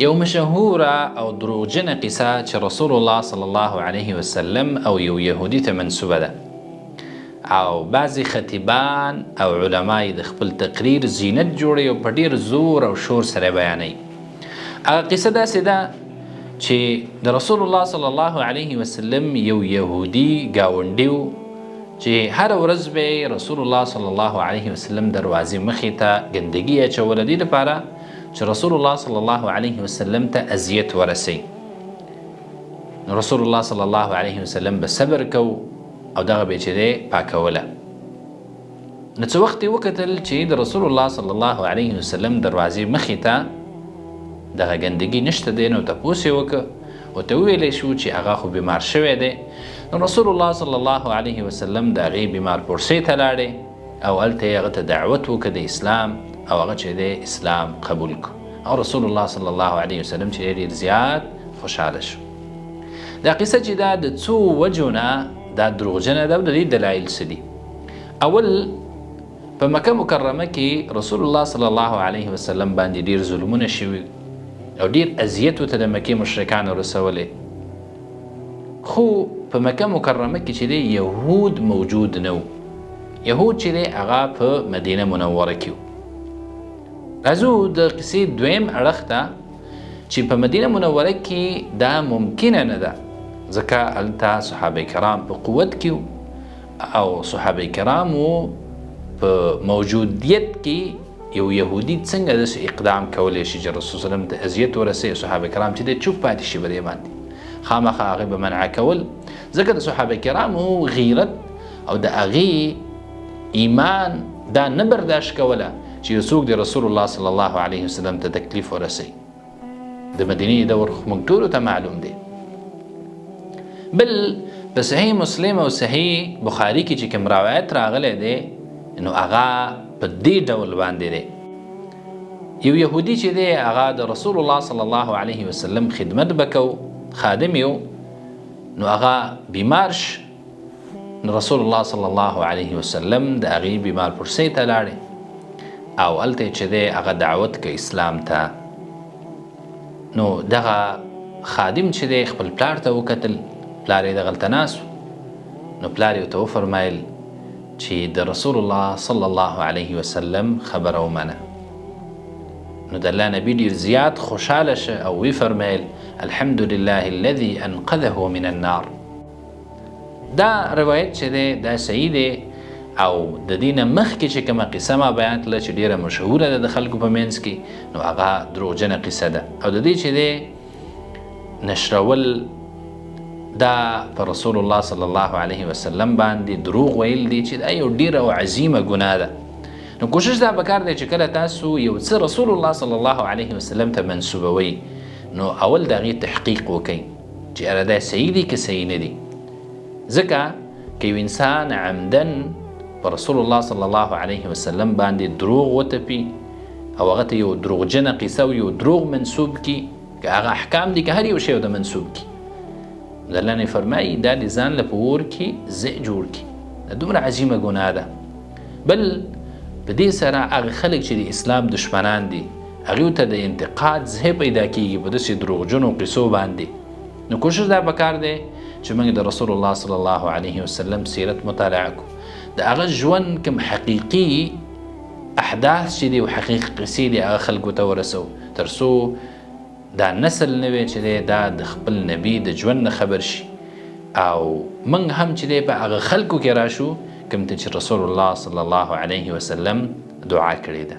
یو مشهوره او دروغجنه قصه چې رسول الله صلی الله علیه وسلم او یو یهودي ته منسوبه ده او بعضی خطیبان او علمای د خپل تقریر زینت جوړي او په ډیر زور او شور سره بیانوي. هغه قصه داسې ده چې د رسول الله صلی الله علیه وسلم یو یهودي ګاونډي و چې هر ورځ به رسول الله صلی الله علیه وسلم دروازې مخې ته ګندګي اچوله دې لپاره چې رسول الله صلی الله علیه وسلم ته اذیت ورسي. نو رسول الله صلی الله علیه وسلم به صبر کو او دغه به چې دی پاکوله. نو څه وخت یې وکتل چې د رسول الله صلی الله علیه وسلم دروازې مخې ته دغه ګندګي نشته دی. نو تپوس یې وکړه ورته وویلی شو چې هغه خو بیمار شوی دی. نو رسول الله صلی الله علیه وسلم د هغې بیمار پرسۍ ته لاړې او هلته یې هغه ته دعوت وکړه د اسلام او هغه چې دی اسلام قبول کړ او رسول الله صلی الله علیه وسلم چې ډېر زیات خوشحاله شو. دا قصه چې دا د څو وجو نه دا دروغجنه ده او د دې دلایل څه دي؟ اول، په مکه مکرمه کې رسول الله صلی الله علیه وسلم باندې ډېر ظلمونه شوي او ډېر اذیت ورته د مکې مشرکانو رسولی، خو په مکه مکرمه کې چې دی یهود موجود نه و. یهود چې دی هغه په مدینه منوره کې و. راځو د قصې دویم اړخ ته چې په مدینه منوره کې دا ممکنه نه ده ځکه هلته صحابه کرام په قوت کې او صحابه کرامو په موجودیت کې یو یهودي څنګه داسې اقدام کولی شي چې رسول وسلم ته اذیت ورسوي. صحابه کرام چې دی چوپ پاتې شي په دې باندې، خامخا هغې به منع کول ځکه د صحابه کرامو غیرت او د هغې ایمان دا نه برداشت کوله چې یو څوک د رسول الله صلی الله علیه وسلم ته تکلیف ورسوي. د مدینې دور موږ ټولو ته معلوم دی. بل په صحیح مسلم او صحیح بخاري کې چې کوم روایت راغلی دی نو هغه په دې ډول باندې دی. یو یهودي چې دی هغه د رسول الله صلی الله علیه وسلم خدمت بکو، خادم یو، نو هغه بیمار ش. نو رسول الله صلی الله علیه وسلم د هغې بیمار پرسۍ ته لاړې او هلته چې دی هغه دعوت که اسلام ته. نو دغه خادم چې دی خپل پلار ته وکتل، پلار یې دغلته ناست و. نو پلار یې ورته وفرمیل چې د رسول الله صلی الله علیه وسلم خبره ومنه. نو د الله نبي ډېر زیات خوشحاله شه او وی فرمیل الحمد لله الذي انقذه من النار. دا روایت چې دی دا صحیح دی او د دې نه مخکې چې کومه قصه ما بیان کړله چې ډېره مشهوره ده د خلکو په منځ کې نو هغه دروغجنه قصه ده او د دې چې دی نشرول دا په رسول الله صلی الله علیه وسلم باندې دروغ ویل دي چې دا یو ډېره او عظیمه ګناه ده. نو کوشش دا پکار دی چې کله تاسو یو څه رسول الله صلی الله علیه وسلم ته منسوبوئ نو اول د هغې تحقیق وکئ چې اره دا صحیح دي که صحیح نه دي. ځکه که یو انسان عمدن په رسول الله صلی الله علیه وسلم باندې دروغ وتپي او هغه ته یو دروغجنه قصه او یو دروغ منسوب کي، که هغه احکام دي که هر یو شی ورته منسوب کي، د الله نه فرمایي دا د ځان له په اور کې ځای جوړ کي. دا دومره عظیمه ګناه ده. بل په دې سره هغه خلک چې د اسلام دشمنان دي هغوی ته د انتقاد ځای پیدا کیږي په داسې دروغجنو قصو باندې. نو کوشش دا پکار دی چې موږ د رسول الله صلی الله علیه وسلم سیرت مطالعه کړو، د هغه ژوند کوم حقیقي احداث چې دي او حقیقي قصې دي هغه خلکو ته ورسو تر څو دا نسل نه وي چې دی دا د خپل نبي د ژوند نه خبر شي او موږ هم چې دی په هغه خلکو کې راشو کوم ته چې رسول الله صلی الله علیه وسلم دعا کړې ده.